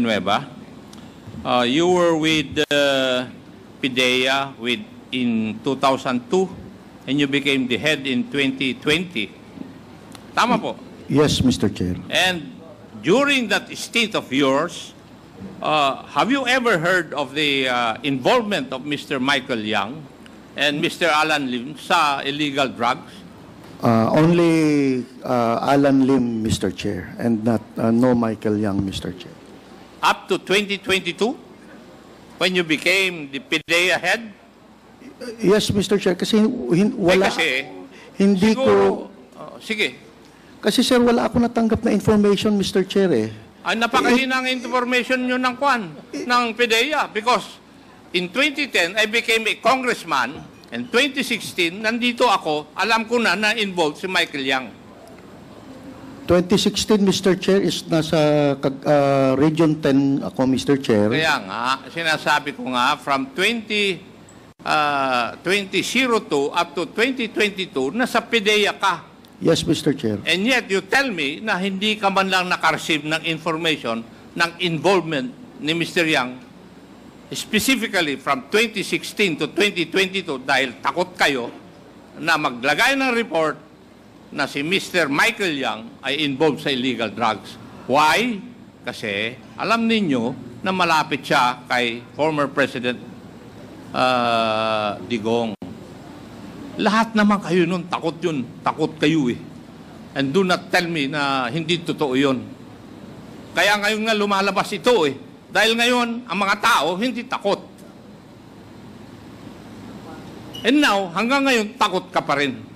Nueva. You were with PIDEA in 2002 and you became the head in 2020. Tama po. Yes, Mr. Chair. And during that stint of yours, have you ever heard of the involvement of Mr. Michael Yang and Mr. Alan Lim sa illegal drugs? Only Alan Lim, Mr. Chair, and not no Michael Yang, Mr. Chair. Up to 2022, when you became the PIDEA head? Yes, Mr. Chair, kasi wala, kasi, hindi siguro, ko, sige. kasi sir, wala ako natanggap na information, Mr. Chair eh. Ay, napakahinang information nyo ng kwan, ng PIDEA, because in 2010, I became a congressman, and 2016, nandito ako, alam ko na involved si Michael Yang. 2016, Mr. Chair, is nasa Region 10 ako, Mr. Chair. Kaya nga, sinasabi ko nga, from 2002 up to 2022, nasa PIDEA ka. Yes, Mr. Chair. And yet, you tell me na hindi ka man lang nakareceive ng information ng involvement ni Mr. Yang, specifically from 2016 to 2022, dahil takot kayo na maglagay ng report na si Mr. Michael Yang ay involved sa illegal drugs. Why? Kasi alam ninyo na malapit siya kay former President Digong. Lahat naman kayo nun, takot yun. Takot kayo eh. And do not tell me na hindi totoo yun. Kaya ngayon nga lumalabas ito eh. Dahil ngayon, ang mga tao hindi takot. And now, hanggang ngayon, takot ka pa rin.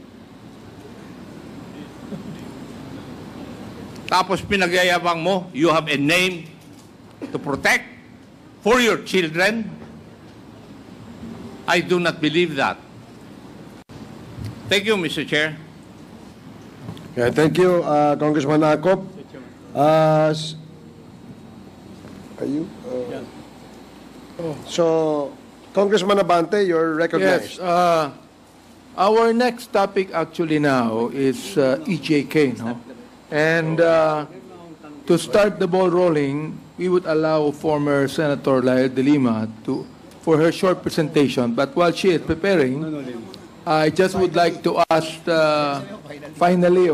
Tapos pinagyayabang mo, you have a name to protect for your children. I do not believe that. Thank you, Mr. Chair. Yeah, thank you, Congressman Akop. Are you? So, Congressman Abante, you're recognized. Yes. Our next topic actually now is EJK, no? And to start the ball rolling, we would allow former Senator Lael de Lima for her short presentation. But while she is preparing, I just would like to ask finally,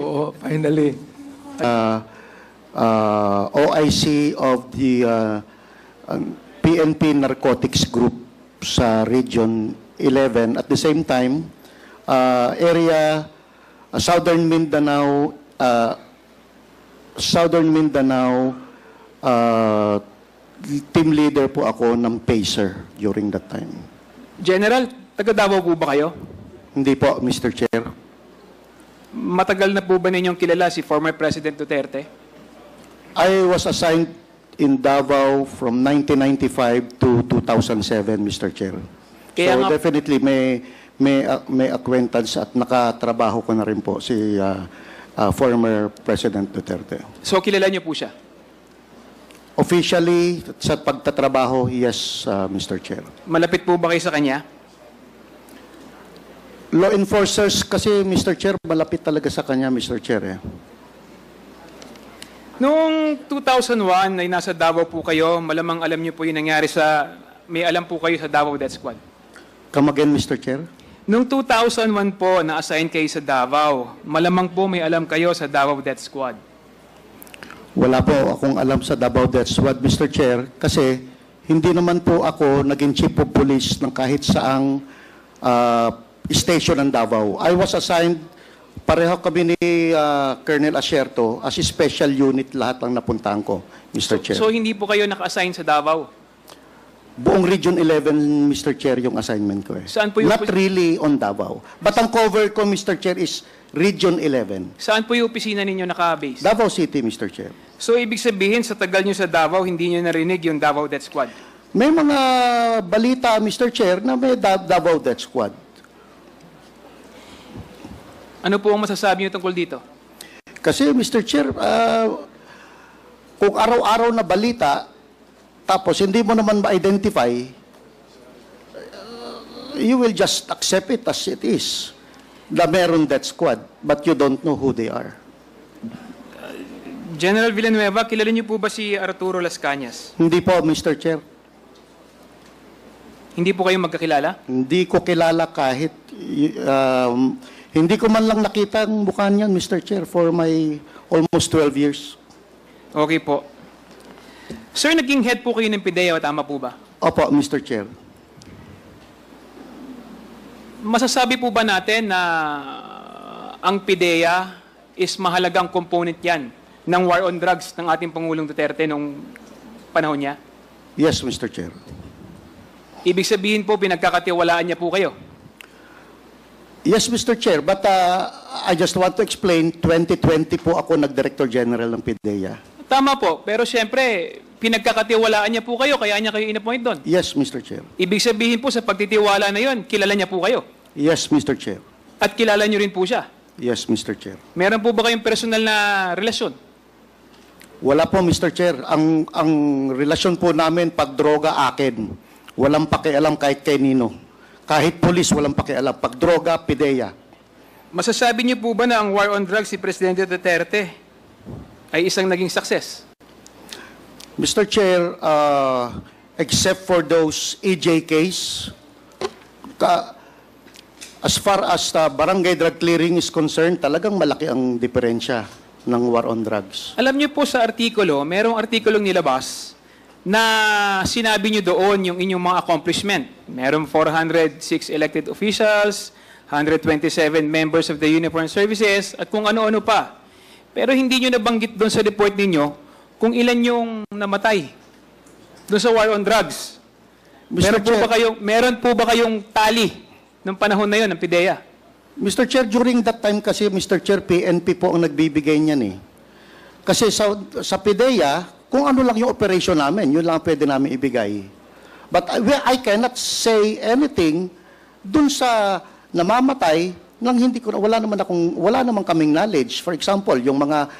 OIC of the PNP Narcotics Group sa Region 11. At the same time, Southern Mindanao team leader po ako ng PACER during that time. General, taga Davao po ba kayo? Hindi po, Mr. Chair. Matagal na po ba ninyong kilala si former President Duterte? I was assigned in Davao from 1995 to 2007, Mr. Chair. Kaya so nga, definitely may acquaintance at nakatrabaho ko na rin po si former President Duterte. so kilala niyo po siya? Officially, sa pagtatrabaho, yes, Mr. Chair. Malapit po ba kayo sa kanya? Law enforcers kasi, Mr. Chair, malapit talaga sa kanya, Mr. Chair. Eh. Noong 2001 ay nasa Davao po kayo, malamang alam niyo po yung nangyari may alam po kayo sa Davao Death Squad. Come again, Mr. Chair? Noong 2001 po, na-assign kayo sa Davao, malamang po may alam kayo sa Davao Death Squad. Wala po akong alam sa Davao Death Squad, Mr. Chair, kasi hindi naman po ako naging chief of police ng kahit saang station ng Davao. I was assigned, pareho kami ni Colonel Asierto, as a special unit lahat ang napuntahan ko, Mr. Chair. So hindi po kayo naka-assign sa Davao? Buong Region 11, Mr. Chair, yung assignment ko eh. Saan po yung Not really on Davao. But ang cover ko, Mr. Chair, is Region 11. Saan po yung opisina ninyo naka-base? Davao City, Mr. Chair. So ibig sabihin, sa tagal nyo sa Davao, hindi nyo narinig yung Davao Death Squad? May mga balita, Mr. Chair, na may Davao Death Squad. Ano po ang masasabi nyo tungkol dito? Kasi, Mr. Chair, kung araw-araw na balita, tapos hindi mo naman ma-identify, you will just accept it as it is. Na meron death squad, but you don't know who they are. General Villanueva, kilala niyo po ba si Arturo Las Cañas? Hindi po, Mr. Chair. Hindi po kayo magkakilala? Hindi ko kilala kahit, hindi ko man lang nakita ang mukha niyan, Mr. Chair, for my almost 12 years. Okay po. Sir, naging head po kayo ng PIDEA, tama po ba? Opo, Mr. Chair. Masasabi po ba natin na ang PIDEA is mahalagang component yan ng war on drugs ng ating Pangulong Duterte nung panahon niya? Yes, Mr. Chair. Ibig sabihin po, pinagkakatiwalaan niya po kayo. Yes, Mr. Chair, but I just want to explain, 2020 po ako nag-Director General ng PIDEA. Tama po, pero siyempre, pinagkakatiwalaan niya po kayo, kaya niya kayo in-appoint doon. Yes, Mr. Chair. Ibig sabihin po, sa pagtitiwala na yon, kilala niya po kayo. Yes, Mr. Chair. At kilala niyo rin po siya. Yes, Mr. Chair. Meron po ba kayong personal na relasyon? Wala po, Mr. Chair. Ang relasyon po namin pag droga akin. Walang pakialam kahit kay Nino. Kahit polis, walang pakialam. Pag droga, PIDEA. Masasabi niyo po ba na ang war on drugs si Presidente Duterte ay isang naging success? Mr. Chair, except for those EJKs, as far as barangay drug clearing is concerned, talagang malaki ang diferensya ng war on drugs. Alam niyo po sa artikulo, merong artikulong nilabas na sinabi niyo doon yung inyong mga accomplishment. Merong 406 elected officials, 127 members of the uniformed services, at kung ano-ano pa. Pero hindi niyo nabanggit doon sa report ninyo kung ilan yung namatay doon sa war on drugs. Mr. Meron po ba kayong tali ng panahon na yon ng PIDEA? Mr. Chair, during that time kasi, Mr. Chair, PNP po ang nagbibigay niyan eh. Kasi sa PIDEA, kung ano lang yung operation namin, yun lang pwede namin ibigay. But I cannot say anything dun sa namamatay nang wala naman kaming knowledge. For example, yung mga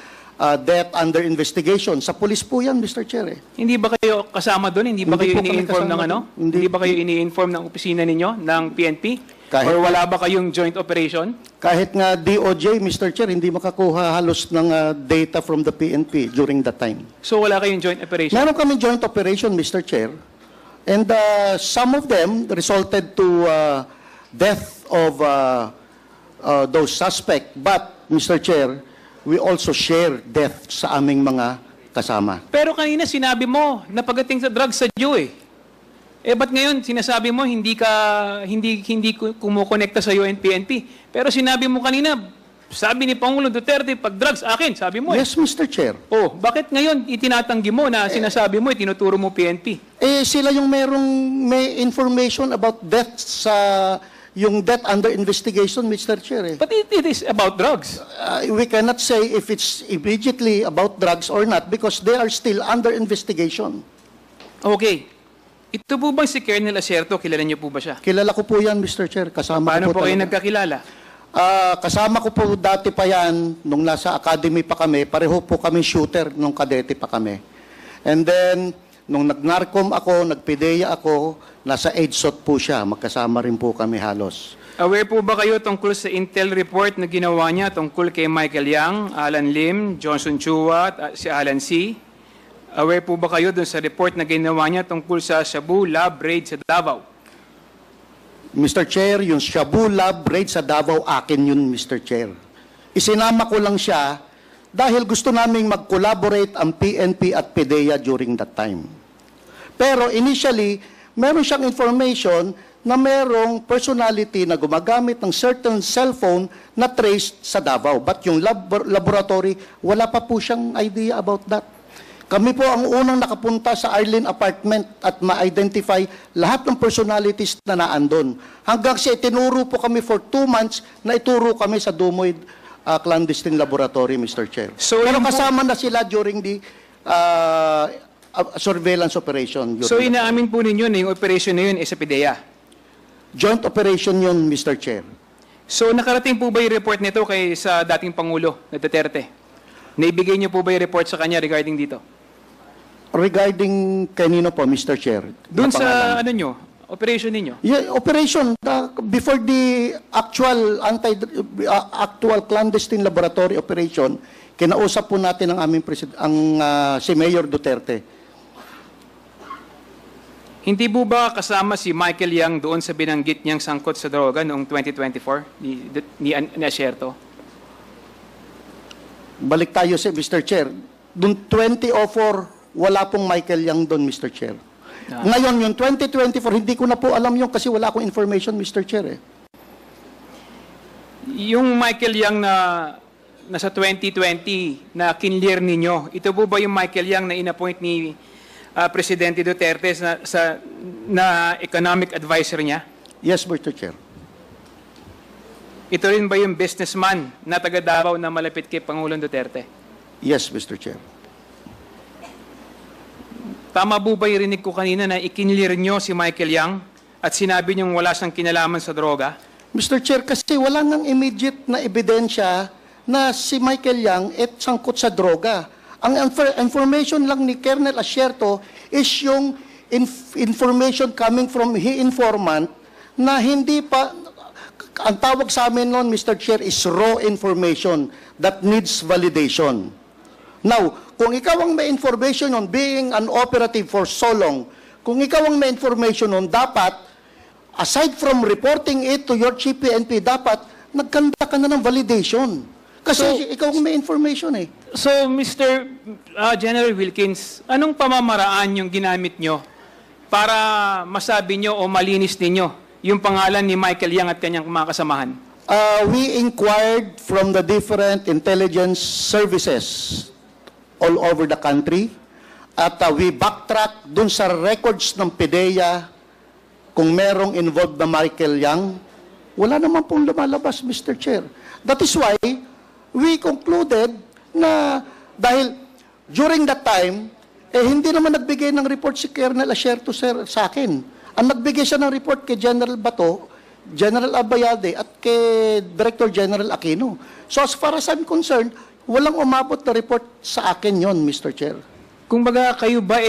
death under investigation. Sa police po yan, Mr. Chair. Hindi ba kayo kasama doon? Hindi ba Hindi kayo po kami ini-inform kasama ng ano? doon. Hindi. Hindi ba kayo ini-inform ng opisina ninyo, ng PNP? Or wala ba kayong joint operation? Kahit nga DOJ, Mr. Chair, hindi makakuha halos ng data from the PNP during that time. So wala kayong joint operation? Meron kami joint operation, Mr. Chair. And some of them resulted to death of those suspects. But, Mr. Chair, we also share death sa aming mga kasama. Pero kanina sinabi mo na pagdating sa drugs sa Diyo eh. Eh ba't ngayon sinasabi mo hindi kumukonekta sa iyo and PNP? Pero sinabi mo kanina, sabi ni Pangulong Duterte, pag drugs akin, sabi mo eh. Yes, Mr. Chair. Oh, bakit ngayon itinatanggi mo na sinasabi mo, tinuturo mo PNP? Eh, sila yung may information about death yung death under investigation, Mr. Chair. But it is about drugs. We cannot say if it's immediately about drugs or not because they are still under investigation. Okay. Ito po bang si Colonel Acerto, kilala niyo po ba siya? Kilala ko po yan, Mr. Chair. Kasama Paano ko po kayo talaga. nagkakilala? Kasama ko po dati pa yan, nung nasa academy pa kami, pareho po kami shooter nung kadete pa kami. And then, nung nag-NARCOM ako, nag-PIDEA ako, nasa EDSOT po siya, magkasama rin po kami halos. Aware po ba kayo tungkol sa intel report na ginawa niya tungkol kay Michael Yang, Alan Lim, Johnson Chua, at si Alan C.? Aware po ba kayo dun sa report na ginawa niya tungkol sa Shabu Lab raid sa Davao? Mr. Chair, yung Shabu Lab raid sa Davao, akin yun, Mr. Chair. Isinama ko lang siya dahil gusto naming mag-collaborate ang PNP at PIDEA during that time. Pero initially, meron siyang information na merong personality na gumagamit ng certain cellphone na traced sa Davao. But yung laboratory, wala pa po siyang idea about that. Kami po ang unang nakapunta sa Arlene apartment at ma-identify lahat ng personalities na naandun. Hanggang siya, tinuro po kami for 2 months na ituro kami sa Dumoy clandestine laboratory, Mr. Chair. So, pero yun po- kasama na sila during the surveillance operation. So inaamin po ninyo na yung operation na yun ay sa PIDEA? Joint operation yun, Mr. Chair. So nakarating po ba yung report nito kay sa dating Pangulo na Duterte? Naibigay niyo po ba yung report sa kanya regarding dito? Regarding kanino po, Mr. Chair? Doon Na sa pangalan? ano nyo, operation ninyo? Yeah, operation before the actual actual clandestine laboratory operation, Kinausap po natin ang aming si Mayor Duterte. Hindi po ba kasama si Michael Yang doon sa binanggit niyang sangkot sa droga noong 2024 ni Asierto? Balik tayo sa Mr. Chair. Noong 2004, wala pong Michael Yang doon, Mr. Chair. Ngayon, yung 2024, hindi ko na po alam yung kasi wala akong information, Mr. Chair. Yung Michael Yang na nasa 2020 na kinlear ninyo, ito po ba yung Michael Yang na inappoint ni Presidente Duterte na economic advisor niya? Yes, Mr. Chair. Ito rin ba yung businessman na taga Davao na malapit kay Pangulong Duterte? Yes, Mr. Chair. Tama po ba yung rinig ko kanina na ikinlear nyo si Michael Yang at sinabi niyong wala siyang kinalaman sa droga? Mr. Chair, kasi wala nang immediate na ebidensya na si Michael Yang sangkot sa droga. Ang information lang ni Colonel Asierto is yung information coming from informant na hindi pa, ang tawag sa amin noon, Mr. Chair, is raw information that needs validation. Now, kung ikaw ang may information on being an operative for so long, kung ikaw ang may information on dapat, aside from reporting it to your chief PNP, dapat nagkanda ka na ng validation. Kasi ikaw ang may information eh. So, Mr. General Wilkins, anong pamamaraan yung ginamit nyo para masabi nyo o malinis ninyo yung pangalan ni Michael Yang at kanyang mga kasamahan? We inquired from the different intelligence services all over the country at we backtrack dun sa records ng PDEA kung merong involved na Michael Yang. Wala naman pong lumalabas, Mr. Chair. That is why we concluded na dahil during that time, hindi naman nagbigay ng report si Colonel Asierto sa akin. Ang nagbigay siya ng report kay General Bato, General Abayalde, at kay Director General Aquino. So as far as I'm concerned, walang umabot na report sa akin yon, Mr. Chair. Kung baga kayo ba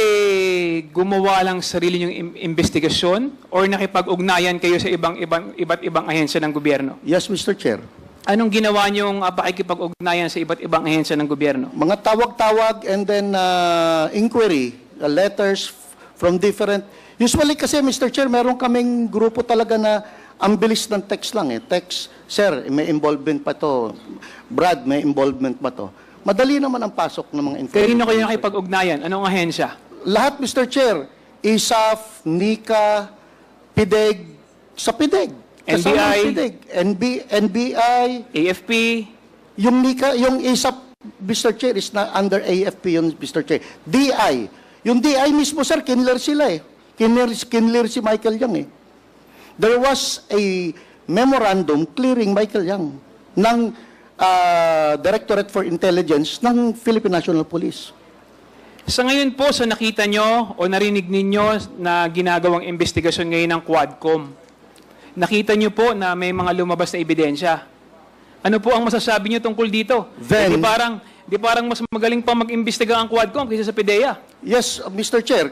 gumawa lang sarili niyong investigasyon or nakipag-ugnayan kayo sa iba't ibang ahensya ng gobyerno? Yes, Mr. Chair. Anong ginawa niyong pakikipag-ugnayan sa iba't ibang ahensya ng gobyerno? Mga tawag-tawag and then inquiry, letters from different... Usually kasi, Mr. Chair, meron kaming grupo talaga na ang bilis ng text lang eh. Text, sir, may involvement pa to. Brad, may involvement pa to. Madali naman ang pasok ng mga information. Kanino kayo nakipag-ugnayan? Anong ahensya? Lahat, Mr. Chair. ISAF, NICA, PIDEG, sa PIDEG. Kasama ang NBI, PIDEG. NBI, AFP, yung NICA, yung ISAF, Mr. Chair, is na under AFP yun, Mr. Chair. DI. Yung DI mismo, sir, kinler sila eh. Kinler si Michael Yang eh. There was a memorandum clearing Michael Yang ng Directorate for Intelligence ng Philippine National Police. Sa ngayon po, sa nakita nyo o narinig ninyo na ginagawang investigasyon ngayon ng Quadcom, nakita nyo po na may mga lumabas na ebidensya. Ano po ang masasabi nyo tungkol dito? Then, di parang mas magaling pa mag-imbestiga ang Quadcom kaysa sa PDEA? Yes, Mr. Chair.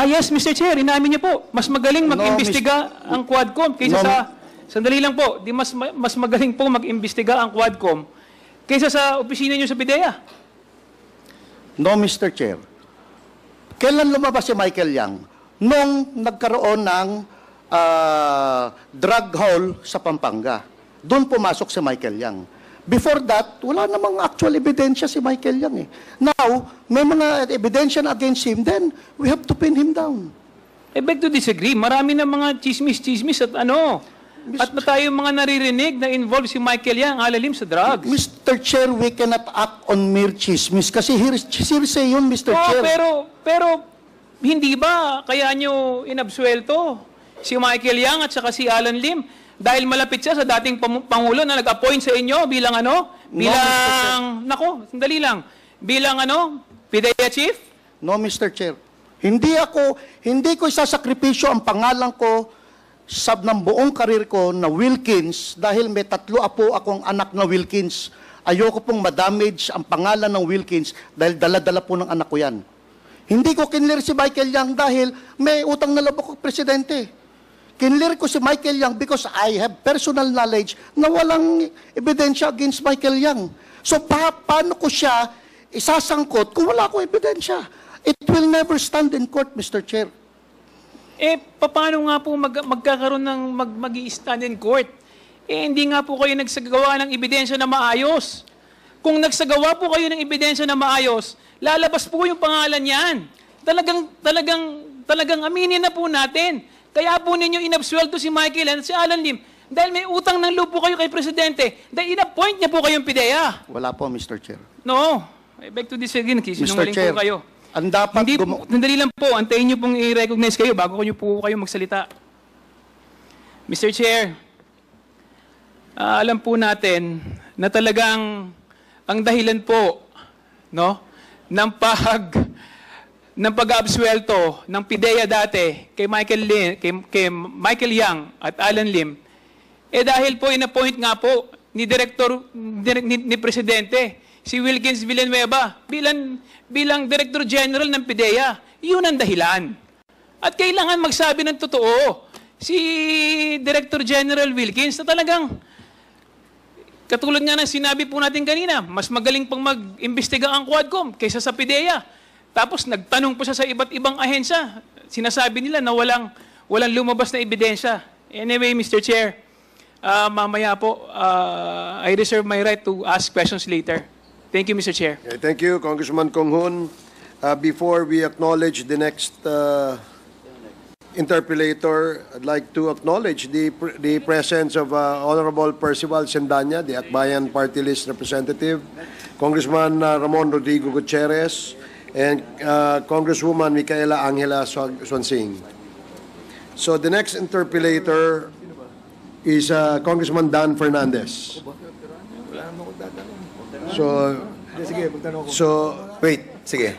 Yes, Mr. Chair, inamin niyo po. Mas magaling mag-imbestiga ang Quadcom kaysa sa... Sandali lang po, di mas magaling po mag-imbestiga ang Quadcom kaysa sa opisina niyo sa PDEA? No, Mr. Chair. Kailan lumabas si Michael Yang? Nung nagkaroon ng drug haul sa Pampanga. Doon pumasok si Michael Yang. Before that, wala namang actual ebidensya si Michael Yang eh. Now, may mga ebidensya na against him, then we have to pin him down. I beg to disagree. Marami na mga chismis at ano. At na tayo mga naririnig na involved si Michael Yang alalim sa drugs. Mr. Chair, we cannot act on mere chismis kasi hearsay yun, Mr. Chair. Pero hindi ba kaya nyo inabsuelto si Michael Yang at saka si Alan Lim dahil malapit siya sa dating Pangulo na nag-appoint sa inyo bilang sandali lang, bilang PDEA Chief? No, Mr. Chair. Hindi ko isasakripisyo ang pangalan ko ng buong karir ko na Wilkins dahil may 3 apo akong anak na Wilkins. Ayoko pong madamage ang pangalan ng Wilkins dahil dala-dala po ng anak ko yan. Hindi ko kinlir si Michael Yang dahil may utang na loob ako presidente. Kinlir ko si Michael Yang because I have personal knowledge na walang ebidensya against Michael Yang. So paano ko siya isasangkot kung wala akong ebidensya? It will never stand in court, Mr. Chair. Paano nga po magkakaroon ng mag-i-stand in court? Hindi nga po kayo nagsagawa ng ebidensya na maayos. Kung nagsagawa po kayo ng ebidensya na maayos, lalabas po yung pangalan niyan. Talagang aminin na po natin. Kaya po ninyo inabsuelto si Michael at si Alan Lim dahil may utang ng loob po kayo kay Presidente dahil inappoint niya po kayong PIDEA. Wala po, Mr. Chair. No. I beg to disagree. Sinungaling Chair, po kayo. ang dapat Hindi, nandali lang po. Antayin niyo pong i-recognize kayo bago po kayo magsalita. Mr. Chair, alam po natin na talagang ang dahilan po ng pag-absuelto ng PIDEA dati kay Michael Yang at Alan Lim dahil po inappoint nga po ni Presidente si Wilkins Villanueva bilang Director General ng PIDEA. Yun ang dahilan. At kailangan magsabi ng totoo si Director General Wilkins na talagang katulad nga ng sinabi po natin kanina, mas magaling pang mag-imbestiga ang Quadcom kaysa sa PIDEA. Tapos nagtanong po siya sa iba't ibang ahensya. Sinasabi nila na walang lumabas na ebidensya. Anyway, Mr. Chair, mamaya po, I reserve my right to ask questions later. Thank you, Mr. Chair. Okay, thank you, Congressman Kong Hoon. Before we acknowledge the next interpellator, I'd like to acknowledge the presence of Honorable Percival Sendanya, the Akbayan Party List representative, Congressman Ramon Rodrigo Gutierrez, and Congresswoman Micaela Angela Swansing. So the next interpellator is Congressman Dan Fernandez. Wait, sige.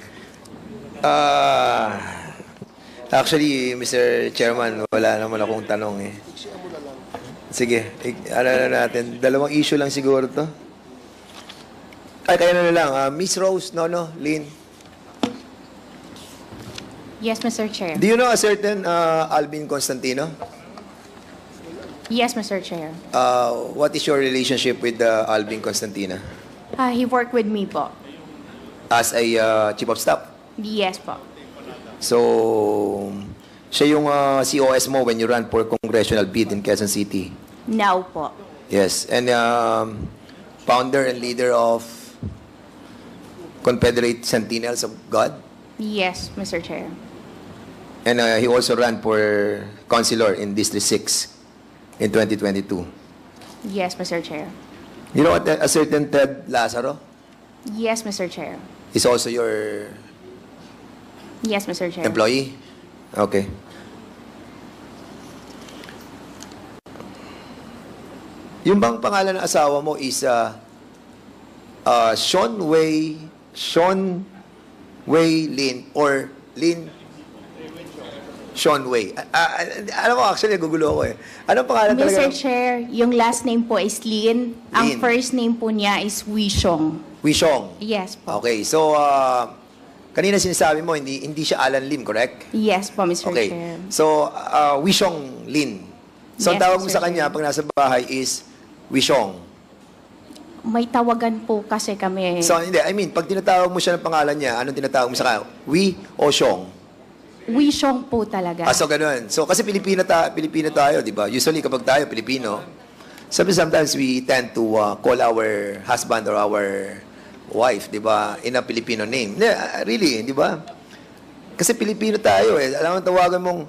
Actually, Mr. Chairman, wala naman akong tanong eh. Sige, ano na natin. Dalawang issue lang siguro to. Ay, kaya na lang. Miss Rose, Lynn. Yes, Mr. Chair. Do you know a certain Alvin Constantino? Yes, Mr. Chair. What is your relationship with Alvin Constantino? He worked with me po. As a chief of staff? Yes po. So, siya yung COS mo when you ran for congressional bid in Quezon City? Now po. Yes, and founder and leader of Confederate Sentinels of God? Yes, Mr. Chair. And he also ran for councilor in District 6 in 2022. Yes, Mr. Chair. You know what, a certain Ted Lazaro Yes, Mr. Chair. is also your Yes, Mr. Chair. employee? Okay. Yung bang pangalan ng asawa mo is Sean Wei Lin or Lin Sean Wei. Alam mo, actually, nagugulo ako eh. Anong pangalan talaga? Mr. Chair, yung last name po is Lin. Ang Lin. first name po niya is Wishong. Wishong. Yes po. Okay, so kanina sinasabi mo, hindi siya Alan Lim, correct? Yes po, Mr. Okay. Chair. So, Wishong Lin. So, ang Yes, tawag mo Mr. sa kanya Chair. pag nasa bahay is Wishong. May tawagan po kasi kami. So, hindi. I mean, pag tinatawag mo siya ng pangalan niya, anong tinatawag mo sa kanya? Wi o Shong? Wishong po talaga. So, ganun. So, kasi Pilipino tayo, di ba? Usually, kapag tayo, Pilipino, sometimes we tend to call our husband or our wife, di ba, in a Filipino name. Really, di ba? Kasi Pilipino tayo eh. Alam mo, tawagan mong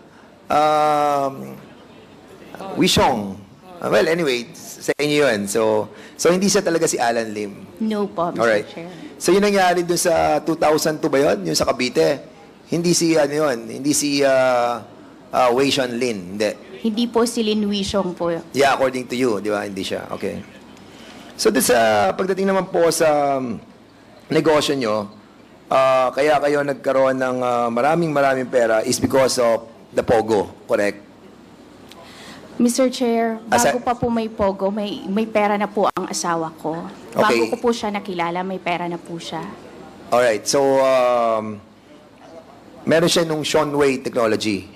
Wishong. Well, anyway, sa inyo yun. So hindi siya talaga si Alan Lim. No po, Mr. Alright. Chair. So, yun nangyari dun sa 2002 ba yun? Yung sa Cavite? Hindi si, hindi si Wei Sean Lin. Hindi. Hindi po si Lin Wishong po. Yeah, according to you, di ba? Hindi siya. Okay. So, dun sa pagdating naman po sa negosyo nyo, kaya kayo nagkaroon ng maraming pera is because of the POGO, correct? Mr. Chair, Asa- bago pa po may POGO, may pera na po ang asawa ko. Bago Okay. ko po siya nakilala, may pera na po siya. Alright, so meron siya nung Sean Wei technology.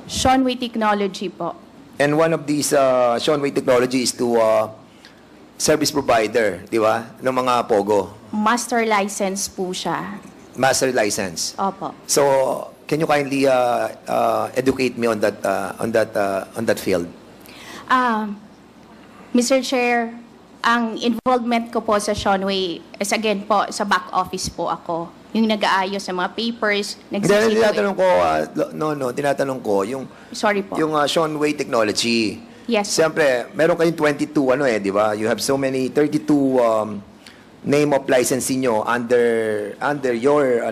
Sean Wei Technology po. And one of these Sean Wei technology is to service provider, di ba? Ng mga POGO. Master license po siya. Master license. Opo. So, can you kindly educate me on that field? Mr. Chair, ang involvement ko po sa Seanway is again po, sa back office po ako. Yung nag-aayos sa mga papers, Hindi, tinatanong ko, tinatanong ko, yung Sorry po. Sean Way Technology. Yes. Siyempre, meron kayong 22, di ba? You have so many, 32 name of licensing nyo under your,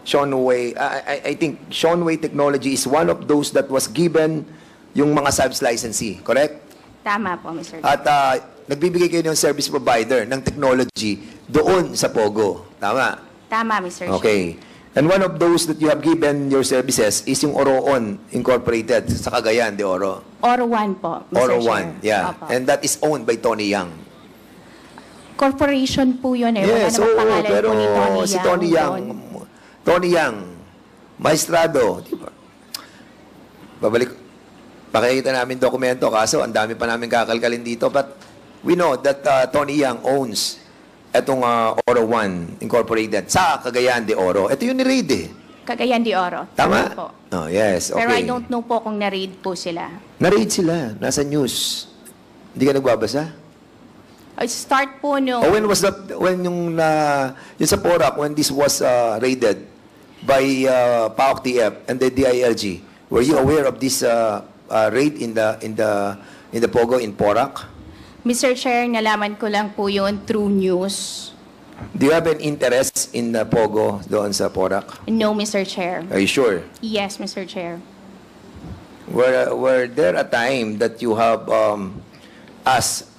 Sean Way. I think Sean Way Technology is one of those that was given yung mga subs licensee, correct? Tama po, Mr. Chair. At nagbibigay kayo ng service provider ng technology doon sa POGO. Tama? Tama, Mr. Chair. Okay. And one of those that you have given your services is yung Oroon Incorporated sa Cagayan de Oro. Oro 1 po, Mr. Oro Chair. 1, yeah. Opo. And that is owned by Tony Yang. Corporation po yun eh. Yes, Wala namang pangalan pero po ni Tony si Tony Yang, doon. Tony Yang, maestrado, di ba? Pakikita namin dokumento, kaso ang dami pa namin kakalkalin dito. But we know that Tony Yang owns etong Oro 1 Incorporated sa Cagayan de Oro. Ito yung ni-raid eh. Cagayan de Oro. Tama? po. Oh, yes, okay. Pero I don't know po kung na-raid po sila. Na-raid sila. Nasa news. Hindi ka nagbabasa? Start po no. Oh, when was that, when yung sa Porac, when this was raided by PAOK TF and the DILG, were you aware of this raid in the POGO in Porac? Mr. Chair, nalaman ko lang po yun through news. Do you have an interest in the POGO doon sa Porac? No, Mr. Chair. Are you sure? Yes, Mr. Chair. Were there a time that you have asked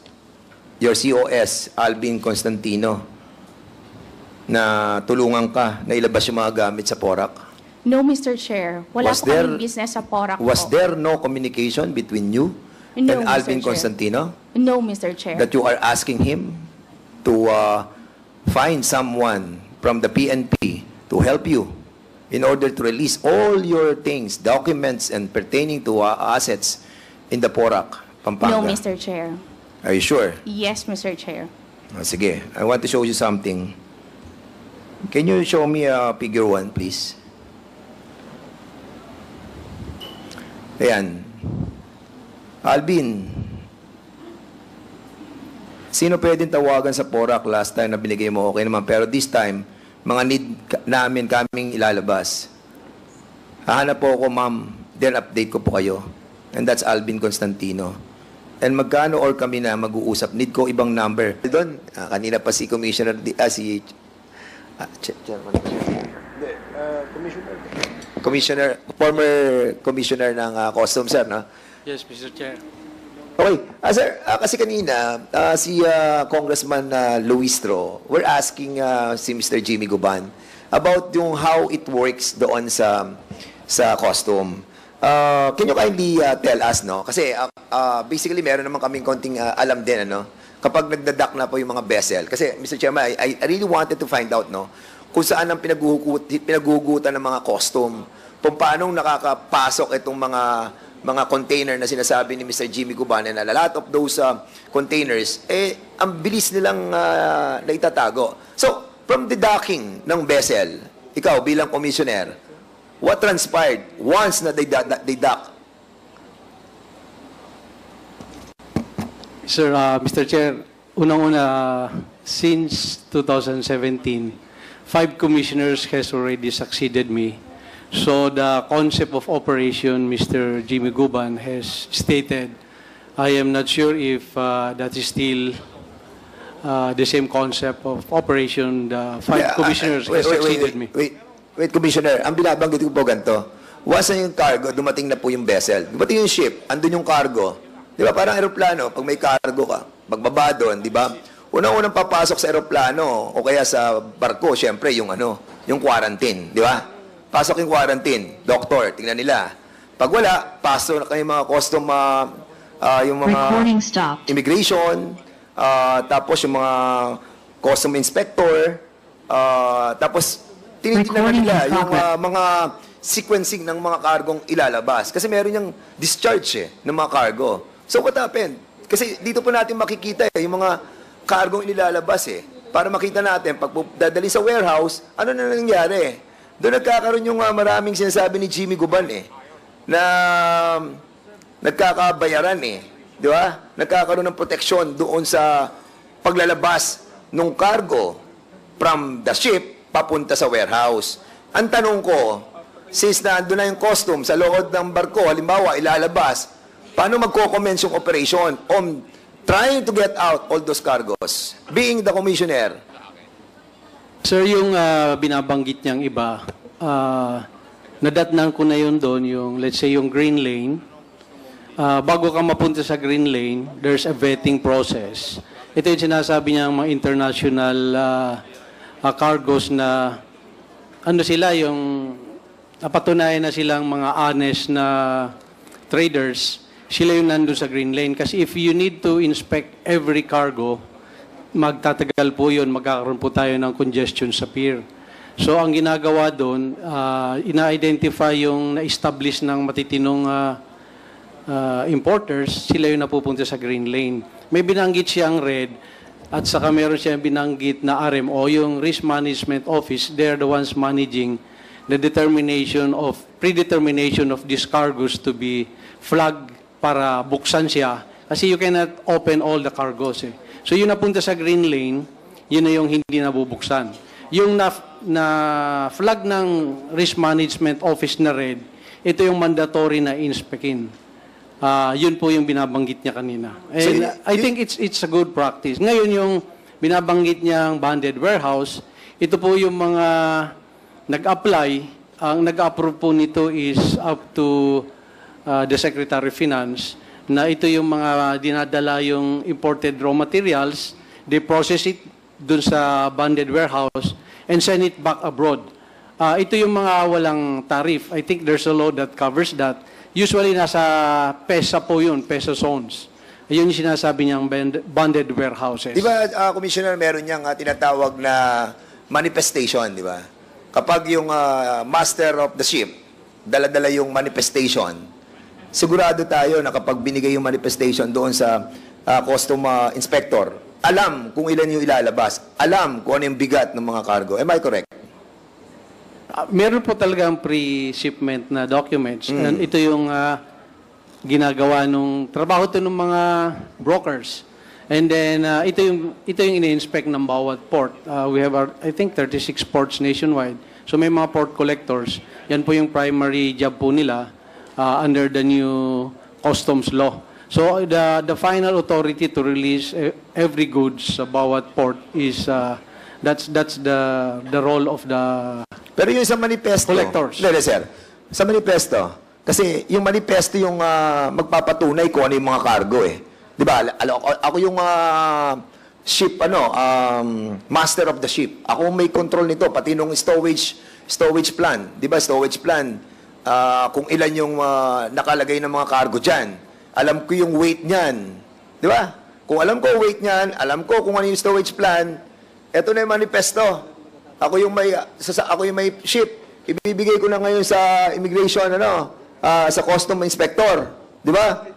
your COS, Alvin Constantino, na tulungan ka na ilabas yung mga gamit sa Porac? No, Mr. Chair. Wala Was po kaming business sa Porac Was po. there no communication between you No, and Mr. Alvin Chair. Constantino No, Mr. Chair. that you are asking him to find someone from the PNP to help you in order to release all your things, documents, and pertaining to assets in the Porac, Pampanga? No, Mr. Chair. Are you sure? Yes, Mr. Chair. Sige, I want to show you something. Can you show me figure 1, please? Ayan. Alvin, sino pwedeng tawagan sa Porac last time na binigay mo? Okay naman. Pero this time, mga need namin kaming ilalabas. Hahanap po ako, ma'am. Then update ko po kayo. And that's Alvin Constantino. And magkano or kami na mag-uusap? Need ko ibang number. Doon, kanina pa si Commissioner, former Commissioner ng Customs, sir, no? Yes, Mr. Chair. Okay. Sir, kasi kanina, si Congressman Luistro, we're asking si Mr. Jimmy Guban about yung how it works doon sa custom. Can you kindly tell us, no? Kasi basically, meron naman kaming konting alam din, ano? Kapag nagdadak na po yung mga vessel. Kasi, Mr. Chairman, I really wanted to find out, no? Kung saan ang pinaguhugutan ng mga custom. Kung paanong nakakapasok itong mga container na sinasabi ni Mr. Jimmy Guban, na a lot of those containers, ang bilis nilang naitatago. So, from the docking ng vessel, ikaw bilang commissioner, what transpired once na they dock? Sir, Mr. Chair, unang-una, since 2017, 5 commissioners has already succeeded me. So the concept of operation Mr. Jimmy Guban has stated, I am not sure if that is still the same concept of operation. The 5 commissioners has succeeded me. Wait, Commissioner, ang binabanggit ko po ganito. Once na yung cargo, dumating na po yung vessel. Dumating yung ship, andun yung cargo. Di ba, parang aeroplano, pag may cargo ka, magbaba doon, di ba? Unang-unang papasok sa aeroplano o kaya sa barko, syempre, yung quarantine, di ba? Pasok yung quarantine, doctor, tingnan nila. Pag wala, pasok na kayo mga custom, yung mga immigration, tapos yung mga custom inspector, tapos tinitingnan na nila yung mga sequencing ng mga kargong ilalabas. Kasi meron yung discharge ng mga cargo. So what happened? Kasi dito po natin makikita yung mga cargo inilalabas eh. Para makita natin, pag dadali sa warehouse, ano na nangyari? Doon nagkakaroon yung maraming sinasabi ni Jimmy Guban eh, na nagkakabayaran eh. Di ba? Nagkakaroon ng proteksyon doon sa paglalabas ng cargo from the ship papunta sa warehouse. Ang tanong ko, since na doon na yung custom sa loob ng barko, halimbawa ilalabas, paano magko-commence yung operation on trying to get out all those cargos? Being the commissioner. Sir, yung binabanggit niyang iba, nadatnan ko na yun doon, yung, let's say, yung green lane. Bago ka mapunta sa green lane, there's a vetting process. Ito yung sinasabi niya mga international cargos na ano sila, yung napatunayan na silang mga honest na traders, sila yung nandun sa green lane. Kasi if you need to inspect every cargo, magtatagal po yun, magkakaroon po tayo ng congestion sa pier. So ang ginagawa doon, ina-identify yung na-establish ng matitinong importers, sila yung napupunta sa green lane. May binanggit siyang red, at saka meron siyang binanggit na RMO, yung Risk Management Office, they're the ones managing the predetermination of these cargoes to be flagged para buksan siya. Kasi you cannot open all the cargoes eh. So yung napunta sa green lane, yun na yung hindi nabubuksan. Yung na flag ng Risk Management Office na red, ito yung mandatory na inspectin. Yun po yung binabanggit niya kanina. And I think it's a good practice. Ngayon yung binabanggit niyang banded warehouse, ito po yung mga nag-apply, ang nag-approve po nito is up to the Secretary of Finance, na ito yung mga dinadala yung imported raw materials, they process it dun sa banded warehouse and send it back abroad. Ito yung mga walang tariff. I think there's a law that covers that. Usually nasa PESA po yun, PESA zones. Yun yung sinasabi niyang banded warehouses. Di ba, Commissioner, meron niyang tinatawag na manifestation, di ba? Kapag yung master of the ship, dala-dala yung manifestation, sigurado tayo na kapag binigay yung manifestation doon sa custom inspector, alam kung ilan yung ilalabas, alam kung ano yung bigat ng mga cargo. Am I correct? Meron po talagang pre-shipment na documents. And ito yung ginagawa nung trabaho to ng mga brokers. And then ito yung ini-inspect ng bawat port. We have I think 36 ports nationwide. So may mga port collectors. Yan po yung primary job po nila under the new customs law. So the final authority to release every goods sa bawat port is that's the role of the Pero yung sa manifesto, collectors. Hindi, sir. Sa manifesto, kasi yung manifesto yung magpapatunay kung ano yung mga cargo eh. Di ba? Ako yung ship, master of the ship. Ako may control nito, pati nung stowage plan. Di ba, stowage plan, kung ilan yung nakalagay ng mga cargo dyan. Alam ko yung weight niyan. Di ba? Kung alam ko weight niyan, alam ko kung ano yung stowage plan, eto na yung manifesto. Ako yung may ship. Ibibigay ko na ngayon sa immigration, sa custom inspector. Di ba?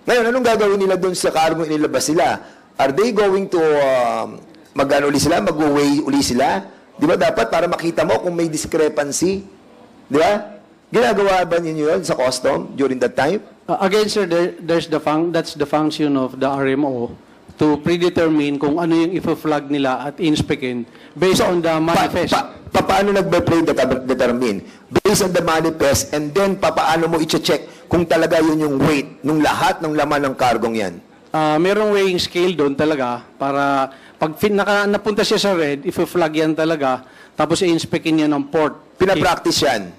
Ngayon, anong gagawin nila doon sa cargo inilabas sila? Are they going to mag-ano uli sila? Mag-weigh uli sila? Di ba dapat para makita mo kung may discrepancy? Di ba? Ginagawa ba ninyo yun sa custom during that time? Again, sir, that's the function of the RMO to predetermine kung ano yung i-flag nila at inspectin based on the manifest. Paano nagbe-predetermine? Based on the manifest, and then paano mo i-check kung talaga yun yung weight ng lahat ng laman ng kargong yan? Merong weighing scale doon talaga para pag napunta siya sa red, i-flag yan talaga, tapos i-inspectin niya ng port. Pinapractice yan?